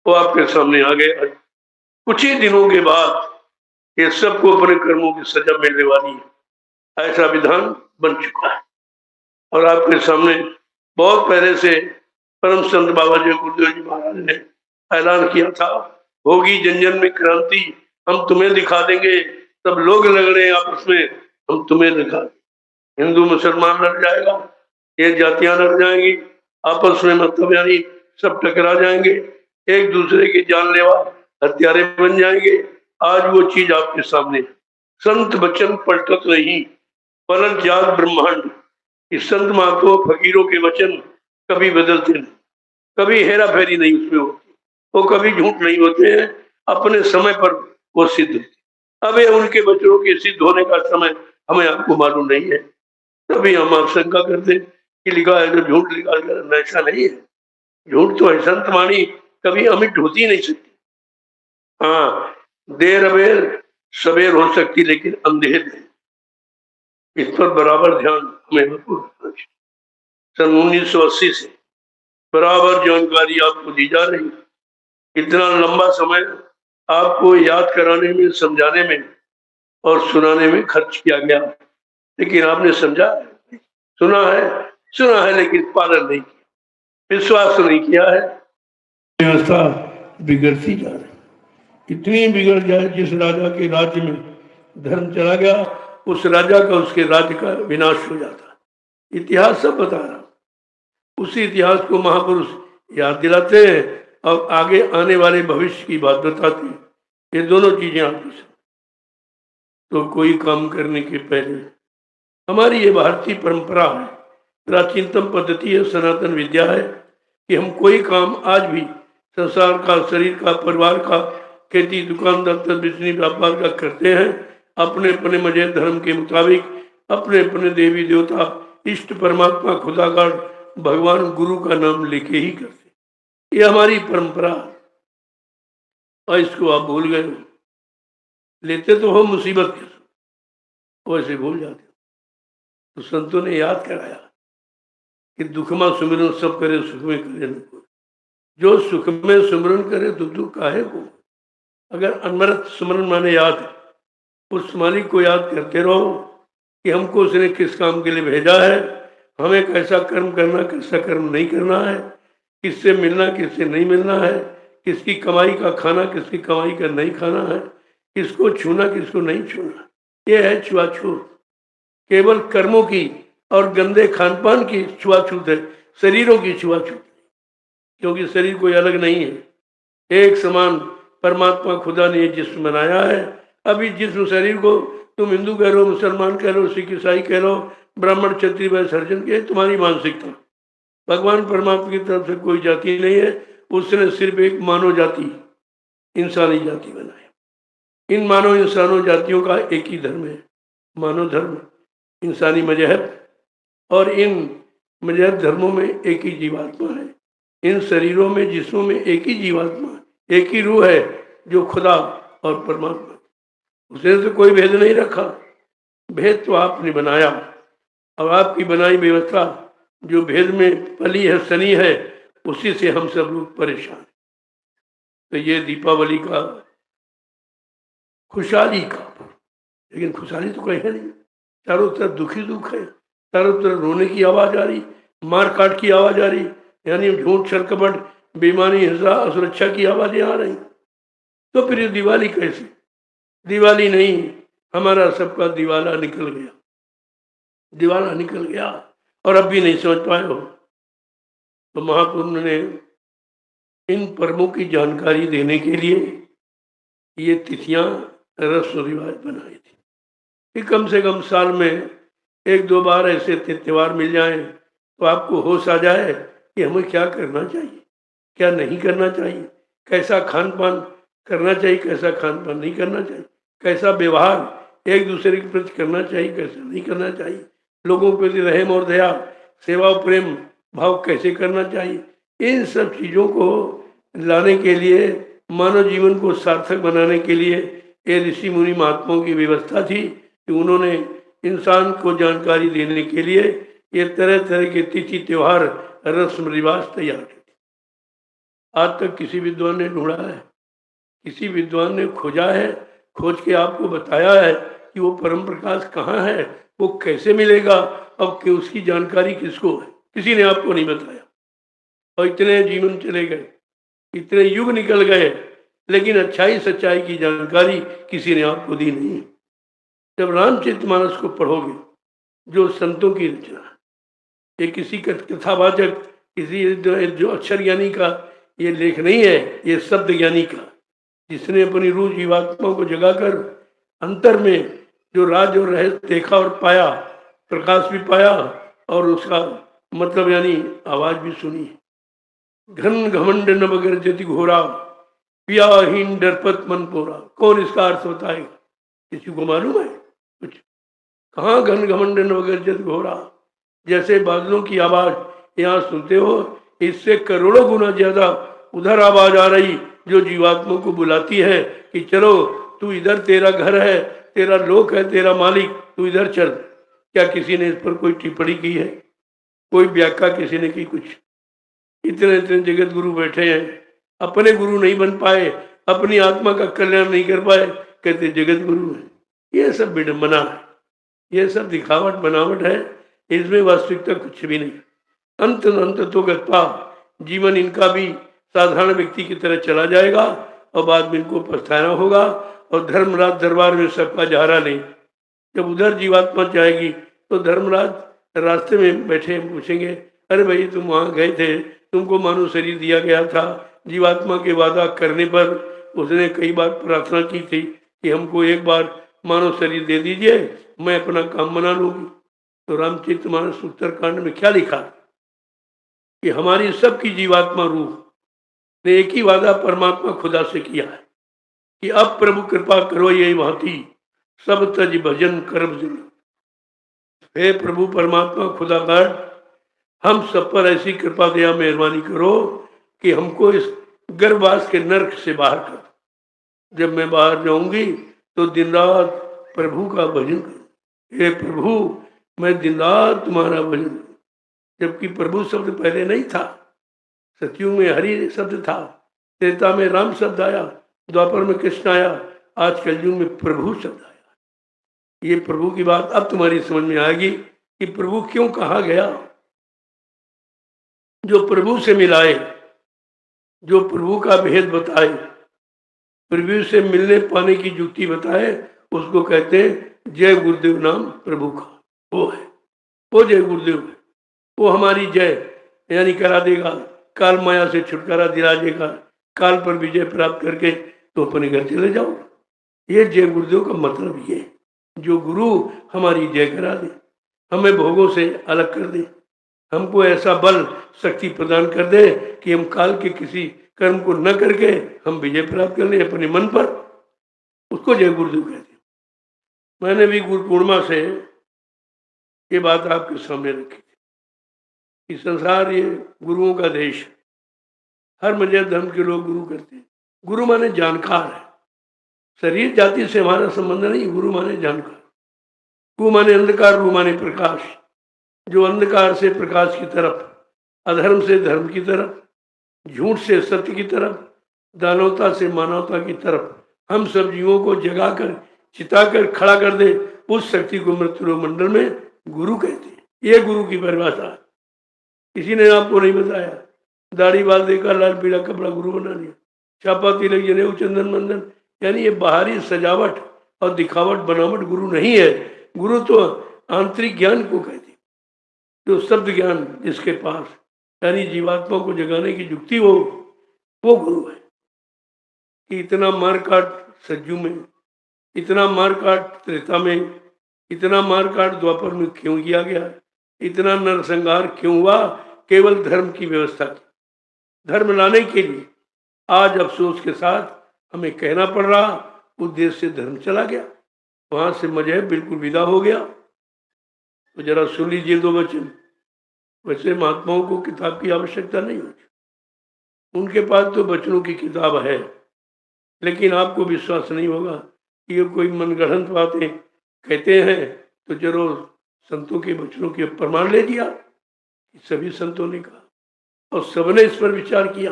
वो आपके सामने आ गए। कुछ ही दिनों के बाद ये सबको अपने कर्मों की सजा मिलने वाली है, ऐसा विधान बन चुका है। और आपके सामने बहुत पहले से परम संत बाबा जी गुरुदेव जी महाराज ने ऐलान किया था, होगी जन जन में क्रांति, हम तुम्हें दिखा देंगे। सब लोग लग रहे हैं आपस में, हम तुम्हें दिखा देंगे। हिंदू मुसलमान लड़ जाएगा, ये जातियां लड़ जाएंगी, आपस में मतलब यानी सब टकरा जाएंगे, एक दूसरे के जानलेवा हत्यारे बन जाएंगे। आज वो चीज आपके सामने है। संत वचन पलटत नहीं, पलट जात ब्रह्मांड। इस संत महात्मा फकीरों के वचन कभी बदलते नहीं, कभी हेरा फेरी नहीं उसमें होती, वो कभी झूठ नहीं होते हैं, अपने समय पर वो सिद्ध होते। अब ये उनके वचनों के सिद्ध होने का समय हमें आपको मालूम नहीं है, तभी हम आप शंका करते कि लिखा है तो झूठ लिखा है। ऐसा नहीं है, झूठ तो है, संत वाणी कभी अमिट होती नहीं सकती। हाँ, देर अबेर सबेर हो सकती, लेकिन अंधेर नहीं। इस पर बराबर ध्यान हमें रखना चाहिए। सन 1980 से बराबर जानकारी आपको दी जा रही है। इतना लंबा समय आपको याद कराने में, समझाने में और सुनाने में खर्च किया गया, लेकिन आपने समझा है, सुना है लेकिन पालन नहीं किया, विश्वास नहीं किया है। व्यवस्था बिगड़ती जा रही, इतनी बिगड़ जाए जिस राजा के राज्य में धर्म चला गया, उस राजा का, उसके राज्य का विनाश हो जाता। इतिहास सब बता रहा, उसी इतिहास को महापुरुष याद दिलाते हैं और आगे आने वाले भविष्य की बात बताते हैं। ये दोनों चीजें आपकी। तो कोई काम करने के पहले, हमारी ये भारतीय परंपरा है, प्राचीनतम पद्धति है, सनातन विद्या है कि हम कोई काम आज भी संसार का, शरीर का, परिवार का, खेती, दुकान, दफ्तर, बिजनेस, व्यापार का करते हैं, अपने अपने मजहब धर्म के मुताबिक, अपने अपने देवी देवता, इष्ट परमात्मा, खुदा का, भगवान, गुरु का नाम लेके ही करते। ये हमारी परंपरा, और इसको आप भूल गए। लेते तो हो मुसीबत के, वैसे भूल जाते। तो संतों ने याद कराया कि दुख में सुमिरन सब करे, सुख में करे न कोई। जो सुख में सुमिरन करे तो दुख काहे को। अगर अनवरत सुमिरन माने याद, उस मालिक को याद करते रहो कि हमको उसने किस काम के लिए भेजा है, हमें कैसा कर्म करना, कैसा कर्म नहीं करना है, किससे मिलना, किससे नहीं मिलना है, किसकी कमाई का खाना, किसकी कमाई का नहीं खाना है, किसको छूना, किसको नहीं छूना। ये है छुआछूत, केवल कर्मों की और गंदे खान पान की छुआछूत है, शरीरों की छुआछूत, क्योंकि शरीर कोई अलग नहीं है। एक समान परमात्मा खुदा ने जिस्म बनाया है। अभी जिस्म शरीर को तुम हिंदू कह लो, मुसलमान कह लो, सिख ईसाई कह लो, ब्राह्मण क्षत्रिय वैश्य सर्जन के, तुम्हारी मानसिकता। भगवान परमात्मा की तरफ से कोई जाति नहीं है, उसने सिर्फ एक मानव जाति, इंसानी जाति बनाया। इन मानव इंसानों जातियों का एक ही धर्म है, मानव धर्म, इंसानी मजहब, और इन मजहब धर्मों में एक ही जीवात्मा है। इन शरीरों में, जिस्मों में एक ही जीवात्मा है, एक ही रूह है जो खुदा और परमात्मा। उसने तो कोई भेद नहीं रखा, भेद तो आपने बनाया, और आपकी बनाई व्यवस्था जो भेद में पली है, सनी है, उसी से हम सब लोग परेशान। तो ये दीपावली का, खुशहाली का, लेकिन खुशहाली तो कहीं है नहीं, चारों तरफ दुखी दुख है, चारों तरफ रोने की आवाज आ रही, मार काट की आवाज आ रही, यानी झूठ, छल कपट, बेईमानी, हिंसा, असुरक्षा की आवाजें आ रही। तो फिर ये दिवाली कैसे? दिवाली नहीं, हमारा सबका दिवाला निकल गया, दिवाला निकल गया, और अब भी नहीं समझ पाए हो। तो महापुरुष ने इन पर्वों की जानकारी देने के लिए ये तिथियां, रस्म रिवाज बनाई थी कि कम से कम साल में एक दो बार ऐसे त्यौहार मिल जाएं तो आपको होश आ जाए कि हमें क्या करना चाहिए, क्या नहीं करना चाहिए, कैसा खान पान करना चाहिए, कैसा खान पान नहीं करना चाहिए, कैसा व्यवहार एक दूसरे के प्रति करना चाहिए, कैसा नहीं करना चाहिए, लोगों के प्रति रहम और दया, सेवा और प्रेम भाव कैसे करना चाहिए। इन सब चीज़ों को लाने के लिए, मानव जीवन को सार्थक बनाने के लिए ये ऋषि मुनि महात्माओं की व्यवस्था थी कि उन्होंने इंसान को जानकारी देने के लिए ये तरह तरह के तिथि, त्योहार, रस्म रिवाज तैयार किए। आज तक किसी विद्वान ने ढूंढा है? किसी विद्वान ने खोजा है? खोज के आपको बताया है कि वो परम प्रकाश कहाँ है, वो कैसे मिलेगा, अब कि उसकी जानकारी किसको है? किसी ने आपको नहीं बताया। और इतने जीवन चले गए, इतने युग निकल गए, लेकिन अच्छाई सच्चाई की जानकारी किसी ने आपको दी नहीं। जब रामचरितमानस को पढ़ोगे, जो संतों की रचना, ये किसी कथावाचक, किसी जो अक्षर ज्ञानी का ये लेख नहीं है, ये शब्द ज्ञानी का, जिसने अपनी रूह जीवात्मा को जगाकर अंतर में जो राज और रहस्य देखा और पाया, प्रकाश भी पाया और उसका मतलब यानी आवाज भी सुनी। घन घमंड न बगर जति घोरा, पियाहीन डरपत मन पोरा। कौन इसका अर्थ बताएगा? किसी को मालूम है कुछ? कहाँ घन घमंड न बगर जति घोरा? जैसे बादलों की आवाज यहाँ सुनते हो, इससे करोड़ों गुना ज्यादा उधर आवाज आ रही जो जीवात्मा को बुलाती है कि चलो तू इधर, तेरा घर है, तेरा लोक है, तेरा मालिक, तू इधर चल। क्या किसी ने इस पर कोई टिप्पणी की है? कोई व्याख्या किसी ने की? कुछ? इतने इतने जगत गुरु बैठे हैं, अपने गुरु नहीं बन पाए, अपनी आत्मा का कल्याण नहीं कर पाए, कहते जगत गुरु है। ये सब विडंबना है, ये सब दिखावट बनावट है, इसमें वास्तविकता कुछ भी नहीं। अंत तो गत्वा, जीवन इनका भी साधारण व्यक्ति की तरह चला जाएगा और बाद में इनको पछताना होगा। और धर्मराज दरबार में सबका सहारा नहीं। जब उधर जीवात्मा जाएगी तो धर्मराज रास्ते में बैठे पूछेंगे, अरे भाई तुम वहां गए थे, तुमको मानव शरीर दिया गया था, जीवात्मा के वादा करने पर उसने कई बार प्रार्थना की थी कि हमको एक बार मानव शरीर दे दीजिए, मैं अपना काम बना लूंगी। तो रामचरितमानस उत्तरकांड में क्या लिखा कि हमारी सबकी जीवात्मा रूह ने एक ही वादा परमात्मा खुदा से किया है कि अब प्रभु कृपा करो यही भांति सब तज भजन कर्म जिन। हे प्रभु परमात्मा खुदागार, हम सब पर ऐसी कृपा दया मेहरबानी करो कि हमको इस गर्भवास के नरक से बाहर कर। जब मैं बाहर जाऊंगी तो दिन रात प्रभु का भजन करूं। हे प्रभु, मैं दिन रात तुम्हारा भजन करूं। जबकि प्रभु शब्द पहले नहीं था, सतयुग में हरि शब्द था, त्रेता में राम शब्द आया, द्वापर में कृष्ण आया, आज कलयुग में प्रभु शब्द आया। ये प्रभु की बात अब तुम्हारी समझ में आएगी कि प्रभु क्यों कहा गया। जो प्रभु से मिलाए, जो प्रभु का भेद बताए, प्रभु से मिलने पाने की युक्ति बताए, उसको कहते हैं जय गुरुदेव। नाम प्रभु का वो है, वो जय गुरुदेव है। वो हमारी जय यानी करा देगा, काल माया से छुटकारा दिला देगा, काल पर विजय प्राप्त करके तो अपने घर चले जाओ। ये जय गुरुदेव का मतलब ये, जो गुरु हमारी जय करा दे, हमें भोगों से अलग कर दे, हमको ऐसा बल शक्ति प्रदान कर दे कि हम काल के किसी कर्म को न करके हम विजय प्राप्त कर ले अपने मन पर, उसको जय गुरुदेव कहते हैं। मैंने भी गुरु पूर्णिमा से ये बात आपके सामने रखी थी कि संसार ये गुरुओं का देश है। हर मजहब धर्म के लोग गुरु करते हैं। गुरु माने जानकार है, शरीर जाति से हमारा संबंध नहीं। गुरु माने जानकार। गु माने अंधकार, रू माने प्रकाश। जो अंधकार से प्रकाश की तरफ, अधर्म से धर्म की तरफ, झूठ से सत्य की तरफ, दानवता से मानवता की तरफ हम सब जीवों को जगाकर चिताकर खड़ा कर दे, उस शक्ति को मृत्यु मंडल में गुरु कहते हैं। ये गुरु की परिभाषा है, किसी ने आपको नहीं बताया। दाढ़ी बाल देकर लाल पीला कपड़ा गुरु बना लिया, छापा तिलक जनेऊ चंदन मंदन, यानी ये बाहरी सजावट और दिखावट बनावट गुरु नहीं है। गुरु तो आंतरिक ज्ञान को कहते हैं, जो शब्द ज्ञान जिसके पास, यानी जीवात्मा को जगाने की युक्ति हो, वो गुरु है। कि इतना मारकाट सज्जू में, इतना मारकाट त्रेता में, इतना मारकाट द्वापर में क्यों किया गया, इतना नरसंहार क्यों हुआ? केवल धर्म की व्यवस्था की, धर्म लाने के लिए। आज अफसोस के साथ हमें कहना पड़ रहा, उस देश से धर्म चला गया, वहां से मजहब बिल्कुल विदा हो गया। तो जरा सुन लीजिए दो वचन। वैसे महात्माओं को किताब की आवश्यकता नहीं होती, उनके पास तो बचनों की किताब है, लेकिन आपको विश्वास नहीं होगा कि ये कोई मनगढ़ंत बातें कहते हैं। तो जरूर संतों के वचनों के प्रमाण ले दिया, सभी संतों ने कहा और सबने इस पर विचार किया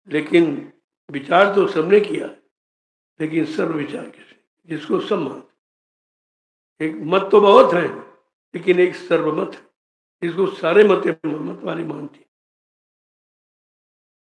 लेकिन विचार तो सबने किया, लेकिन सर्व विचार किसे, जिसको सब मानते। एक मत तो बहुत है, लेकिन एक सर्वमत है, जिसको सारे मत वाली मानती।